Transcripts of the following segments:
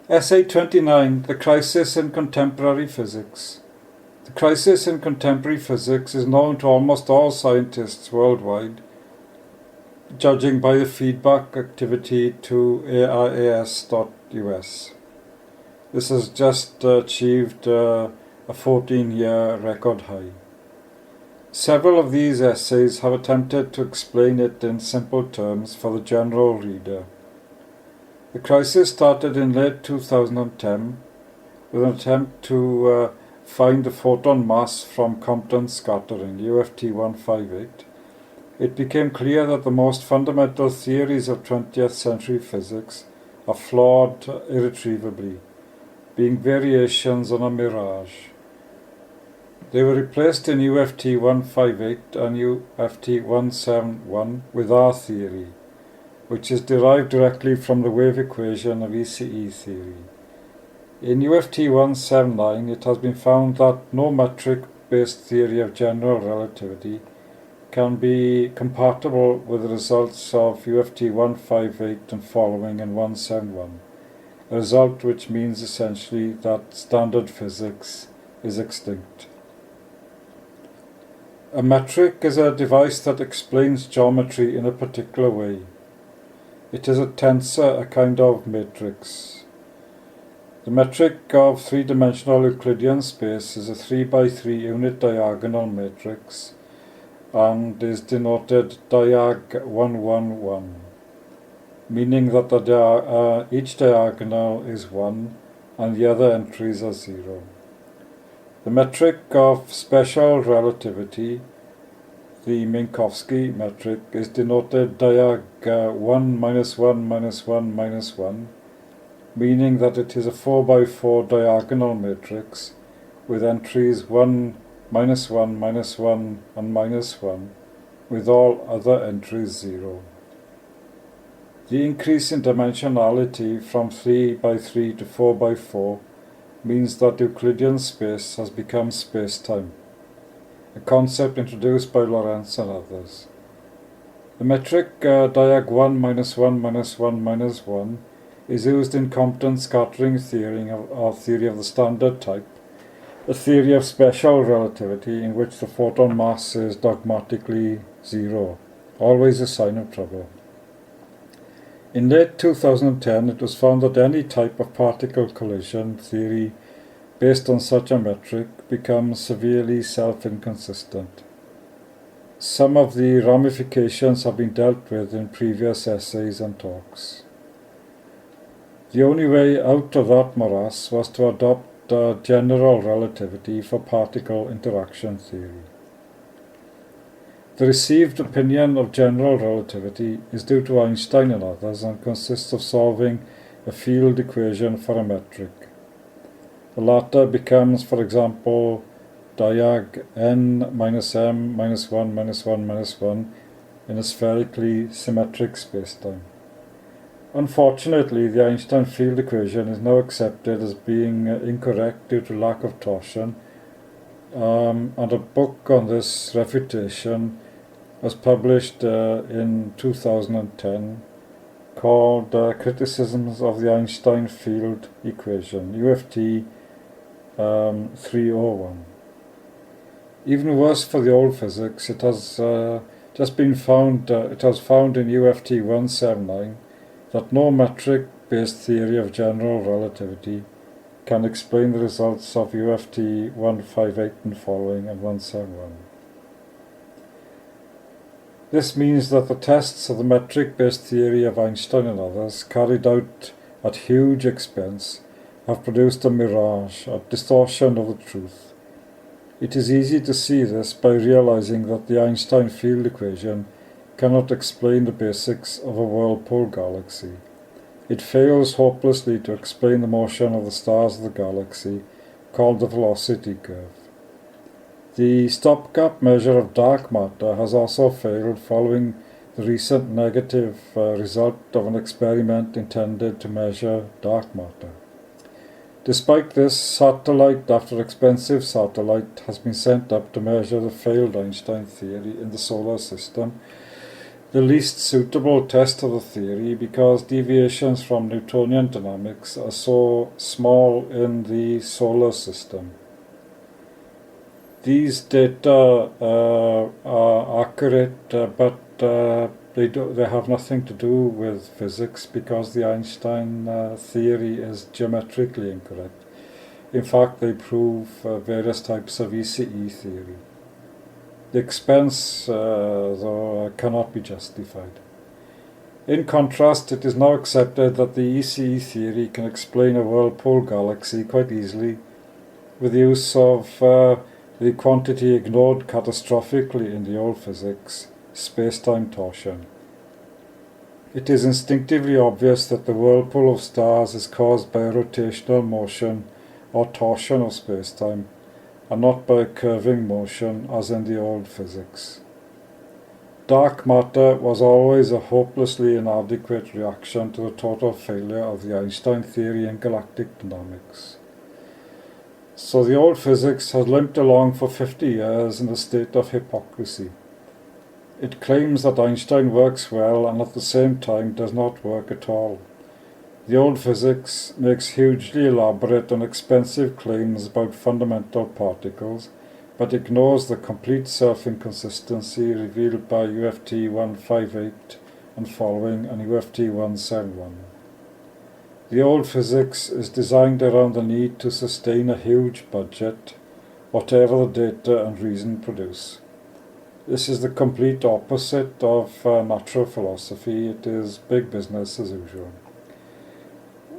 Essay 29, The Crisis in Contemporary Physics. The crisis in contemporary physics is known to almost all scientists worldwide, judging by the feedback activity to AIAS.us. This has just achieved a 14-year record high. Several of these essays have attempted to explain it in simple terms for the general reader. The crisis started in late 2010 with an attempt to find the photon mass from Compton scattering, UFT 158. It became clear that the most fundamental theories of 20th century physics are flawed irretrievably, being variations on a mirage. They were replaced in UFT 158 and UFT 171 with our theory, which is derived directly from the wave equation of ECE theory. In UFT 179, it has been found that no metric-based theory of general relativity can be compatible with the results of UFT 158 and following in 171, a result which means essentially that standard physics is extinct. A metric is a device that explains geometry in a particular way. It is a tensor, a kind of matrix. The metric of three-dimensional Euclidean space is a 3x3 unit diagonal matrix and is denoted diag111, meaning that each diagonal is 1 and the other entries are 0. The metric of special relativity, the Minkowski metric, is denoted diag1 minus 1 minus 1 minus 1, meaning that it is a 4x4 diagonal matrix with entries 1, minus 1, minus 1 and minus 1, with all other entries 0. The increase in dimensionality from 3x3 to 4x4 means that Euclidean space has become spacetime, a concept introduced by Lorentz and others. The metric diag1 minus 1 minus 1 minus 1 is used in Compton scattering theory of the standard type, a theory of special relativity in which the photon mass is dogmatically 0, always a sign of trouble. In late 2010, it was found that any type of particle collision theory based on such a metric becomes severely self-inconsistent. Some of the ramifications have been dealt with in previous essays and talks. The only way out of that morass was to adopt general relativity for particle interaction theory. The received opinion of general relativity is due to Einstein and others and consists of solving a field equation for a metric. The latter becomes, for example, diag n minus m minus 1 minus 1 minus 1 in a spherically symmetric spacetime. Unfortunately, the Einstein field equation is now accepted as being incorrect due to lack of torsion, and a book on this refutation was published in 2010 called Criticisms of the Einstein Field Equation, UFT 301. Even worse for the old physics, it has just been found, it was found in UFT 179 that no metric-based theory of general relativity can explain the results of UFT 158 and following and 171. This means that the tests of the metric-based theory of Einstein and others, carried out at huge expense, have produced a mirage, a distortion of the truth. It is easy to see this by realizing that the Einstein field equation cannot explain the basics of a whirlpool galaxy. It fails hopelessly to explain the motion of the stars of the galaxy, called the velocity curve. The stopgap measure of dark matter has also failed following the recent negative result of an experiment intended to measure dark matter. Despite this, satellite after expensive satellite has been sent up to measure the failed Einstein theory in the solar system, the least suitable test of the theory because deviations from Newtonian dynamics are so small in the solar system. These data are accurate, but they have nothing to do with physics because the Einstein theory is geometrically incorrect. In fact, they prove various types of ECE theory. The expense, though, cannot be justified. In contrast, it is now accepted that the ECE theory can explain a whirlpool galaxy quite easily with the use of the quantity ignored catastrophically in the old physics, spacetime torsion. It is instinctively obvious that the whirlpool of stars is caused by a rotational motion or torsion of spacetime, and not by a curving motion as in the old physics. Dark matter was always a hopelessly inadequate reaction to the total failure of the Einstein theory in galactic dynamics. So the old physics has limped along for 50 years in a state of hypocrisy. It claims that Einstein works well and at the same time does not work at all. The old physics makes hugely elaborate and expensive claims about fundamental particles, but ignores the complete self-inconsistency revealed by UFT 158 and following and UFT 171. The old physics is designed around the need to sustain a huge budget, whatever the data and reason produce. This is the complete opposite of natural philosophy. It is big business as usual.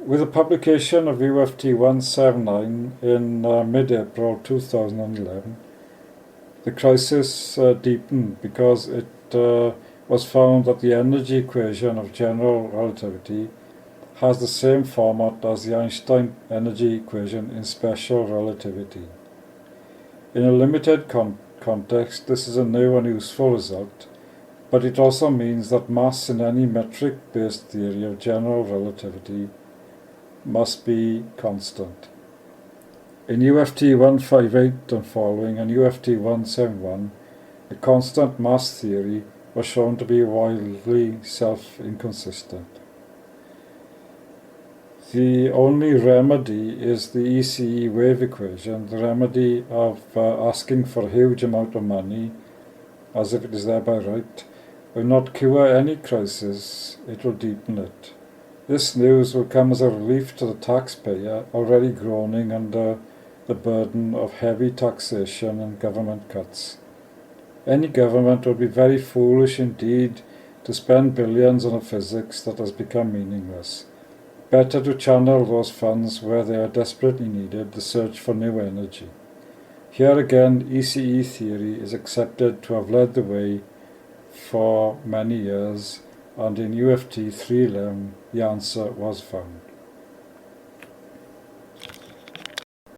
With the publication of UFT 179 in mid-April 2011, the crisis deepened because it was found that the energy equation of general relativity has the same format as the Einstein energy equation in special relativity. In a limited context, this is a new and useful result, but it also means that mass in any metric-based theory of general relativity must be constant. In UFT 158 and following and UFT 171, a constant mass theory was shown to be wildly self-inconsistent. The only remedy is the ECE wave equation, the remedy of asking for a huge amount of money, as if it is there by right, will not cure any crisis, it will deepen it. This news will come as a relief to the taxpayer, already groaning under the burden of heavy taxation and government cuts. Any government would be very foolish indeed to spend billions on a physics that has become meaningless. Better to channel those funds where they are desperately needed, the search for new energy. Here again, ECE theory is accepted to have led the way for many years, and in UFT 311 the answer was found.